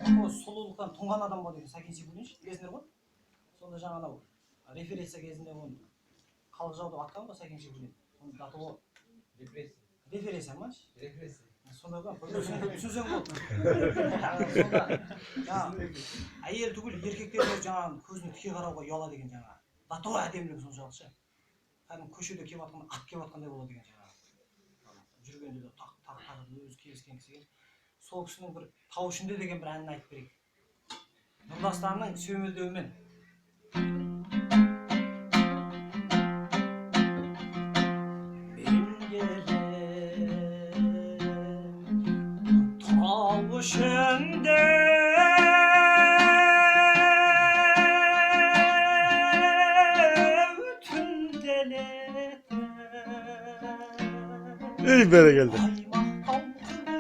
сұлулықтан тұнған адам ба деген Сәкен Сейфуллин білесіңдер ғой. Сонда жаңа анау референция кезінде оны халық жау деп атқан ғой Сәкен Сейфуллин. Оның аты ғой референция ма? Референция. Сонда түсінсең болды. Сонда әйел түгіл еркектер жаңағы көзіне тіке қарауға ұяла деген жаңағы дато әдемілігі соншалық ше. Кәдімгі көшеде келіп жатқанда ат келіп жатқандай болады деген жаңағы. Жүргенде де тақ өзі келіскен кісіге. Сол кісінің бір тау ішінде деген бір әнін айтып берейік. Нұрдастанның сүйемелдеуімен. Tau ішінде İyi böyle geldi. İyi böyle geldi.